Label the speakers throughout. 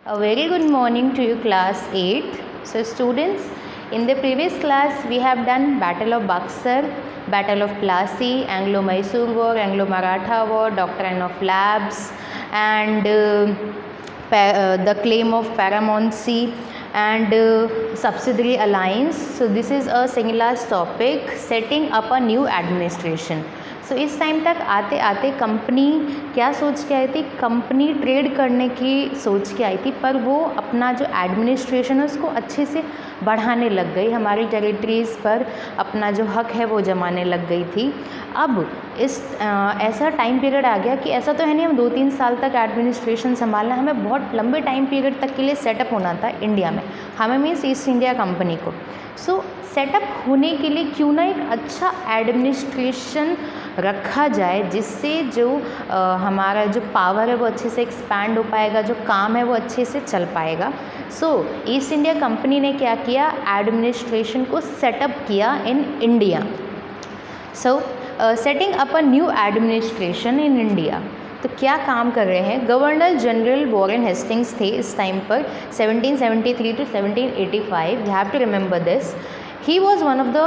Speaker 1: A very good morning to you, class 8th. So students, in the previous class we have done Battle of Buxar, Battle of Plassey, Anglo-Mysore War, Anglo-Maratha War, Doctrine of Lapse, and the claim of paramountcy and subsidiary alliance. So this is a single last topic, setting up a new administration. सो इस time तक आते आते company क्या सोच के आई थी, company trade करने की सोच के आई थी, पर वो अपना जो एडमिनिस्ट्रेशन है उसको अच्छे से बढ़ाने लग गई, हमारी टेरिटरीज़ पर अपना जो हक है वो जमाने लग गई थी। अब इस ऐसा टाइम पीरियड आ गया कि ऐसा तो है नहीं हम 2-3 साल तक एडमिनिस्ट्रेशन संभालना, हमें बहुत लंबे टाइम पीरियड तक के लिए सेटअप होना था इंडिया में, हमें मीन्स ईस्ट इंडिया कंपनी को। सो सेटअप होने के लिए क्यों ना एक अच्छा एडमिनिस्ट्रेशन रखा जाए, जिससे जो हमारा जो पावर है वो अच्छे से एक्सपैंड हो पाएगा, जो काम है वो अच्छे से चल पाएगा। सो ईस्ट इंडिया कंपनी ने क्या किया, एडमिनिस्ट्रेशन को सेटअप किया in India. So setting up a new administration in India. तो क्या काम कर रहे हैं, गवर्नर जनरल वॉरेन हेस्टिंग्स थे इस टाइम पर 1773 to 1785, you have to remember this. He was one of the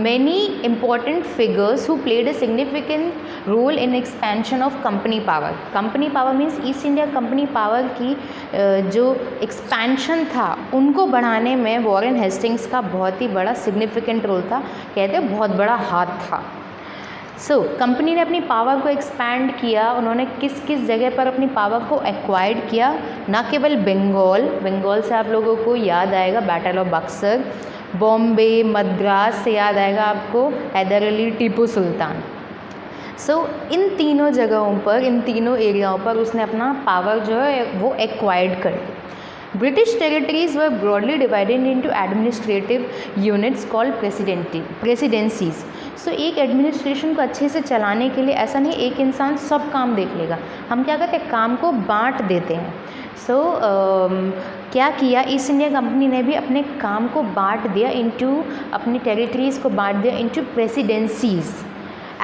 Speaker 1: many important figures who played a significant role in expansion of company power. Company power means East India Company power की जो expansion था उनको बढ़ाने में Warren Hastings का बहुत ही बड़ा significant role था, कहते हैं बहुत बड़ा हाथ था। सो कंपनी ने अपनी पावर को एक्सपैंड किया, उन्होंने किस किस जगह पर अपनी पावर को एक्वायर्ड किया, ना केवल बंगाल से आप लोगों को याद आएगा बैटल ऑफ बक्सर, बॉम्बे, मद्रास से याद आएगा आपको हैदर अली, टीपू सुल्तान। सो इन तीनों जगहों पर, इन तीनों एरियाओं पर उसने अपना पावर जो है वो एक्वायर्ड कर लिया। British territories were broadly divided into administrative units called presidencies. So एक एडमिनिस्ट्रेशन को अच्छे से चलाने के लिए ऐसा नहीं एक इंसान सब काम देख लेगा, हम क्या करते हैं काम को बांट देते हैं। सो क्या किया, ईस्ट इंडिया कंपनी ने भी अपने काम को बांट दिया इनटू, अपनी टेरिटरीज़ को बांट दिया इनटू प्रेसिडेंसीज़।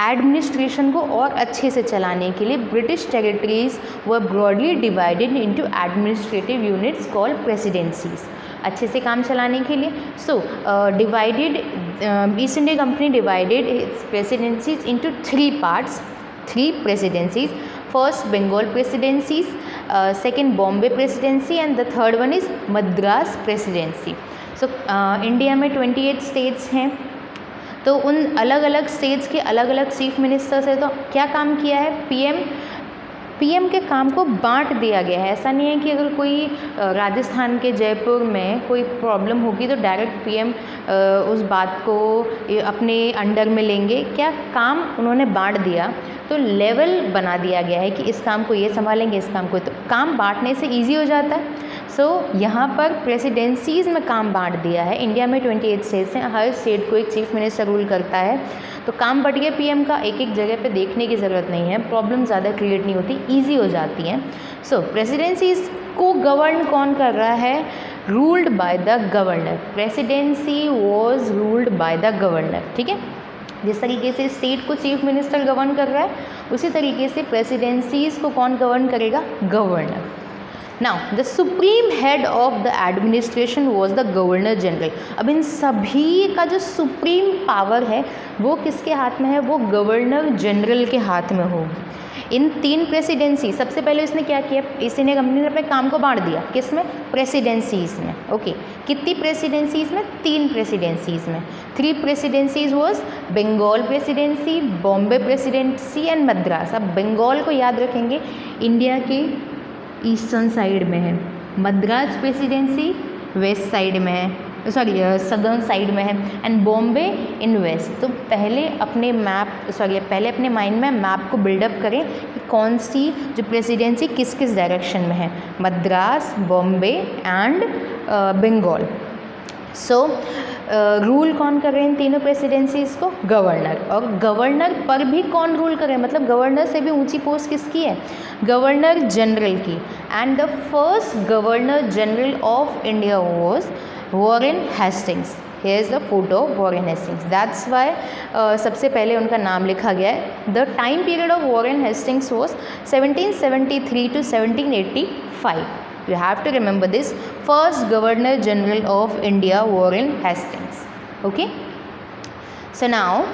Speaker 1: एडमिनिस्ट्रेशन को और अच्छे से चलाने के लिए British territories were broadly divided into administrative units called presidencies, अच्छे से काम चलाने के लिए। So divided East India Company divided its presidencies into 3 parts, 3 presidencies. First Bengal presidencies, second Bombay presidency and the third one is Madras presidency. So India में 28 states हैं, तो उन अलग अलग स्टेट्स के अलग अलग चीफ मिनिस्टर्स है। तो क्या काम किया है, पीएम के काम को बांट दिया गया है। ऐसा नहीं है कि अगर कोई राजस्थान के जयपुर में कोई प्रॉब्लम होगी तो डायरेक्ट पीएम उस बात को अपने अंडर में लेंगे, क्या काम उन्होंने बांट दिया, तो लेवल बना दिया गया है कि इस काम को ये संभालेंगे, इस काम को, तो काम बांटने से ईजी हो जाता है। सो यहाँ पर प्रेसिडेंसीज़ में काम बांट दिया है। इंडिया में 28 स्टेट्स हैं, हर स्टेट को एक चीफ मिनिस्टर रूल करता है, तो काम बट गया पीएम का, एक एक जगह पे देखने की ज़रूरत नहीं है, प्रॉब्लम ज़्यादा क्रिएट नहीं होती, ईजी हो जाती हैं। सो प्रेसिडेंसीज़ को गवर्न कौन कर रहा है, ruled by the governor. Presidency was ruled by the governor, ठीक है। जिस तरीके से स्टेट को चीफ मिनिस्टर गवर्न कर रहा है, उसी तरीके से प्रेसिडेंसीज़ को कौन गवर्न करेगा, governor. Now, the supreme head of the administration was the governor general. अब इन सभी का जो सुप्रीम पावर है वो किसके हाथ में है, वो गवर्नर जनरल के हाथ में होगी। इन 3 प्रेसिडेंसी, सबसे पहले इसने क्या किया, ईस्ट इंडिया कंपनी ने अपने काम को बांट दिया, किस में, प्रेसिडेंसीज़ में। ओके, कितनी प्रेसिडेंसीज़ में, 3 प्रेसिडेंसीज़ में। 3 presidencies was Bengal presidency, Bombay presidency and Madras. अब बंगाल को याद रखेंगे, इंडिया की ईस्टर्न साइड में है, मद्रास प्रेसिडेंसी वेस्ट साइड में है, सॉरी सदर्न साइड में है, एंड बॉम्बे इन वेस्ट। तो पहले अपने माइंड में मैप को बिल्डअप करें कि कौन सी जो प्रेसिडेंसी किस किस डायरेक्शन में है, Madras, Bombay and Bengal. So rule कौन कर रहे हैं इन तीनों प्रेसिडेंसीज़ को, गवर्नर। और गवर्नर पर भी कौन रूल कर रहे हैं, मतलब गवर्नर से भी ऊंची पोस्ट किसकी है, गवर्नर जनरल की। And the first governor general of India was Warren Hastings. Here is the photo of Warren Hastings, that's why सबसे पहले उनका नाम लिखा गया है। The time period of Warren Hastings was 1773 to 1785। You have to remember this. First Governor General of India, Warren Hastings. Okay. So now